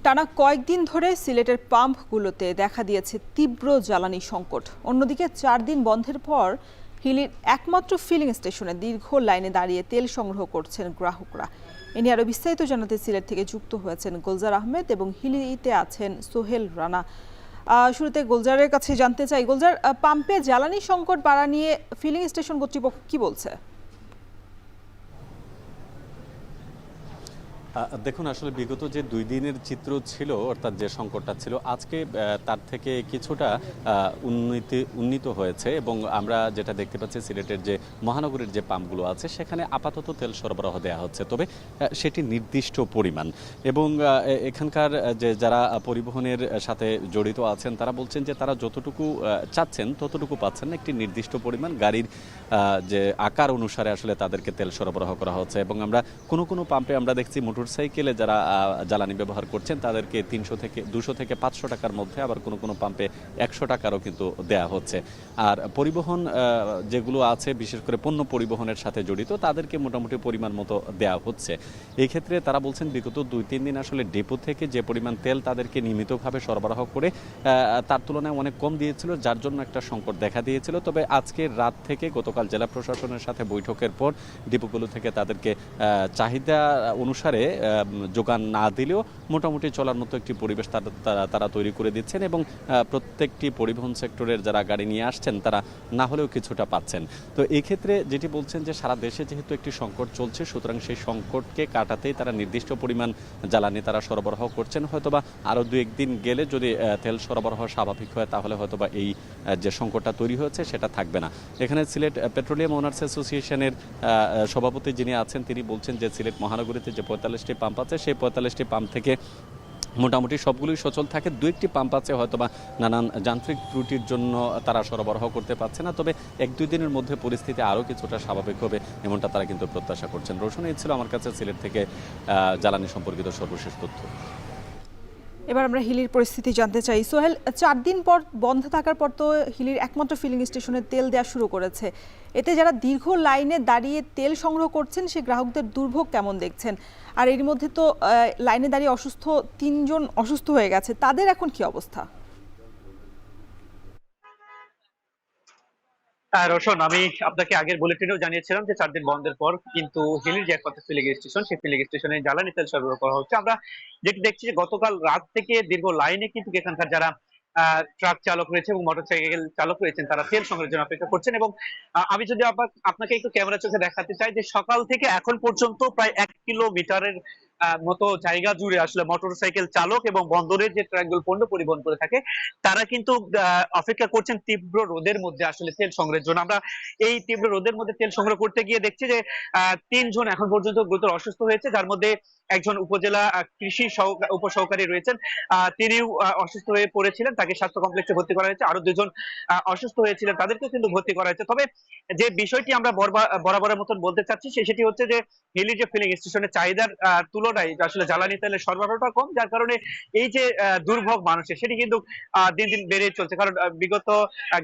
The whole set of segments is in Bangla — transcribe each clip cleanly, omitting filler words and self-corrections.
টানা কয়েকদিন ধরে সিলেটের পাম্পগুলোতে দেখা দিয়েছে তীব্র জ্বালানি সংকট। অন্যদিকে 4 দিন বন্ধের পর হিলির একমাত্র ফিলিং স্টেশনে দীর্ঘ লাইনে দাঁড়িয়ে তেল সংগ্রহ করছেন গ্রাহকরা। এ নিয়ে আরো বিস্তারিত জানাতে সিলেট থেকে যুক্ত হয়েছেন গুলজার আহমেদ এবং হিলিতে আছেন সোহেল রানা। শুরুতে গুলজারের কাছে জানতে চাই, গুলজার, পাম্পে জ্বালানি সংকট বাড়া নিয়ে ফিলিং স্টেশন কর্তৃপক্ষ কি বলছে? দেখুন, আসলে বিগত যে 2 দিনের চিত্র ছিল, অর্থাৎ যে সংকটটা ছিল, আজকে তার থেকে কিছুটা উন্নীত হয়েছে এবং আমরা যেটা দেখতে পাচ্ছি সিলেটের যে মহানগরীর যে পাম্পগুলো আছে সেখানে আপাতত তেল সরবরাহ দেওয়া হচ্ছে, তবে সেটি নির্দিষ্ট পরিমাণ। এবং এখানকার যে যারা পরিবহনের সাথে জড়িত আছেন তারা বলছেন যে তারা যতটুকু চাচ্ছেন ততটুকু পাচ্ছেন না, একটি নির্দিষ্ট পরিমাণ গাড়ির যে আকার অনুসারে আসলে তাদেরকে তেল সরবরাহ করা হচ্ছে। এবং আমরা কোনো পাম্পে আমরা দেখছি মোটরসাইকেলে যারা জ্বালানি ব্যবহার করছেন তাদেরকে 200 থেকে 500 টাকার মধ্যে, আবার কোনো পাম্পে 100 টাকারও কিন্তু দেয়া হচ্ছে। আর পরিবহন যেগুলো আছে, বিশেষ করে পণ্য পরিবহনের সাথে জড়িত, তাদেরকে মোটামুটি পরিমাণ মতো দেয়া হচ্ছে। এই ক্ষেত্রে তারা বলছেন বিগত 2-3 দিন আসলে ডেপো থেকে যে পরিমাণ তেল তাদেরকে নিয়মিতভাবে সরবরাহ করে তার তুলনায় অনেক কম দিয়েছিল, যার জন্য একটা সংকট দেখা দিয়েছিল। তবে আজকে রাত থেকে গতকাল জেলা প্রশাসনের সাথে বৈঠকের পর ডিপোগুলো থেকে তাদেরকে চাহিদা অনুসারে যোগান না দিলেও মোটামুটি চলার মতো একটি পরিবেশ তারা তৈরি করে দিচ্ছেন এবং প্রত্যেকটি পরিবহন সেক্টরের যারা গাড়ি নিয়ে আসছেন তারা না হলেও কিছুটা পাচ্ছেন। তো এই ক্ষেত্রে যেটি বলছেন যে সারা দেশে যেহেতু একটি সংকট চলছে, সুতরাং সেই সংকটকে কাটাতেই তারা নির্দিষ্ট পরিমাণ জ্বালানি তারা সরবরাহ করছেন। হয়তোবা আরও 2-1 দিন গেলে যদি তেল সরবরাহ স্বাভাবিক হয় তাহলে হয়তোবা এই যে সংকটটা তৈরি হয়েছে সেটা থাকবে না। এখানে সিলেট পেট্রোলিয়াম ওনার্স অ্যাসোসিয়েশনের সভাপতি যিনি আছেন তিনি বলছেন যে সিলেট মহানগরীতে যে 45টি পাম্প আছে সেই 45টি পাম্প থেকে মোটামুটি সবগুলোই সচল থাকে। 2-1টি পাম্প আছে হয়তোবা নানান যান্ত্রিক ত্রুটির জন্য তারা সরবরাহ করতে পারছে না, তবে 1-2 দিনের মধ্যে পরিস্থিতি আরও কিছুটা স্বাভাবিক হবে এমনটা তারা কিন্তু প্রত্যাশা করছেন। রোশন, এই ছিল আমার কাছে সিলেট থেকে জ্বালানি সম্পর্কিত সর্বশেষ তথ্য। এবার আমরা হিলির পরিস্থিতি জানতে চাই। সোহেল, 4 দিন পর বন্ধ থাকার পর তো হিলির একমাত্র ফিলিং স্টেশনে তেল দেওয়া শুরু করেছে। এতে যারা দীর্ঘ লাইনে দাঁড়িয়ে তেল সংগ্রহ করছেন সেই গ্রাহকদের দুর্ভোগ কেমন দেখছেন? আর এর মধ্যে তো লাইনে দাঁড়িয়ে 3 জন অসুস্থ হয়ে গেছে, তাদের এখন কি অবস্থা? রোশন, আমি আপনাকে আগের বুলেটিনেও জানিয়েছিলাম যে 4 দিন বন্ধের পর কিন্তু হিলির যে একমাত্র ফিলিং স্টেশন, সেই ফিলিং স্টেশনে জ্বালানি তেল সরবরাহ করা হচ্ছে। আমরা যেটি দেখছি যে গতকাল রাত থেকে দীর্ঘ লাইনে কিন্তু এখানকার যারা ট্রাক চালক রয়েছে এবং মোটরসাইকেল চালক রয়েছেন তারা তেল সংগ্রহের জন্য অপেক্ষা করছেন। এবং আমি যদি আপনাকে একটু ক্যামেরা চোখে দেখাতে চাই যে সকাল থেকে এখন পর্যন্ত প্রায় 1 কিলোমিটারের মতো জায়গা জুড়ে আসলে মোটরসাইকেল চালক এবং বন্দরের যে ট্রাকগুলো পণ্য পরিবহন করে থাকে তারা কিন্তু অপেক্ষা করছেন তীব্র রোদের মধ্যে আসলে তেল সংগ্রহের জন্য। আমরা এই তীব্র রোদের মধ্যে তেল সংগ্রহ করতে গিয়ে দেখছি যে 3 জন এখন পর্যন্ত গুরুতর অসুস্থ হয়েছে, যার মধ্যে একজন উপজেলা কৃষি উপসহকারী রয়েছেন, তিনিও অসুস্থ হয়ে পড়েছিলেন, তাকে স্বাস্থ্য কমপ্লেক্সে ভর্তি করা হয়েছে। আরো 2 জন অসুস্থ হয়েছিলেন, তাদেরকেও কিন্তু ভর্তি করা হয়েছে। তবে যে বিষয়টি আমরা বরাবরের মতন বলতে চাচ্ছি সেটি হচ্ছে যে হিলি যে ফিলিং স্টেশনের চাহিদার তুলনায় আসলে জ্বালানি তেলের সরবরাহটা কম, যার কারণে এই যে দুর্ভোগ মানুষের সেটি কিন্তু দিন দিন বেড়ে চলছে। কারণ বিগত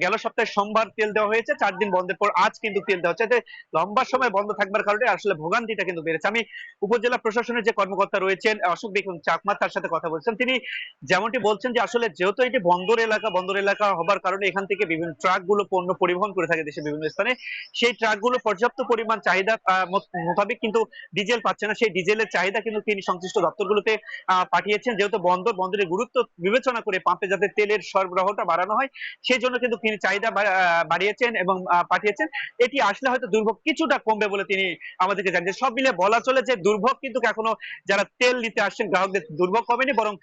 গেল সপ্তাহে সোমবার তেল দেওয়া হয়েছে, 4 দিন বন্ধের পর আজ কিন্তু তেল দেওয়া হচ্ছে। লম্বা সময় বন্ধ থাকবার কারণে আসলে ভোগান্তিটা কিন্তু বেড়েছে। আমি উপজেলা প্রশাসনের যে কর্মকর্তা রয়েছেন অশোক বেগুন চাকমা, তার সাথে কথা বলছেন। তিনি যেমনটি বলছেন যে আসলে যেহেতু এটি বন্দর এলাকা হবার কারণে এখান থেকে বিভিন্ন ট্রাক গুলো পণ্য পরিবহন করে থাকে দেশের বিভিন্ন স্থানে, সেই ট্রাক গুলো পর্যাপ্ত পরিমাণ চাহিদা মোতাবেক কিন্তু ডিজেল পাচ্ছে না। সেই ডিজেলের চাহিদা কিন্তু তিনি সংশ্লিষ্ট দপ্তরগুলোতে পাঠিয়েছেন। যেহেতু বন্দরের গুরুত্ব বিবেচনা করে পাম্পে যাতে তেলের সরবরাহটা বাড়ানো হয় সেই জন্য কিন্তু তিনি চাহিদা বাড়িয়েছেন এবং পাঠিয়েছেন। এটি আসলে হয়তো দুর্ভোগ কিছুটা কমবে বলে তিনি আমাদেরকে জানিয়েছেন। সব মিলে বলা চলে যে দুর্ভোগ কিন্তু এখনো যারা তেল নিতে আসছেন গ্রাহকদের দুর্ভোগ কমেনি, বরং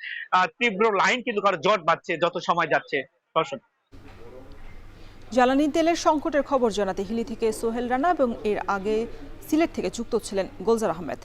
তীব্র লাইন কিন্তু কারো জট বাড়ছে যত সময় যাচ্ছে। দর্শন, জ্বালানি তেলের সংকটের খবর জানাতে হিলি থেকে সোহেল রানা এবং এর আগে সিলেট থেকে যুক্ত ছিলেন গুলজার আহমেদ।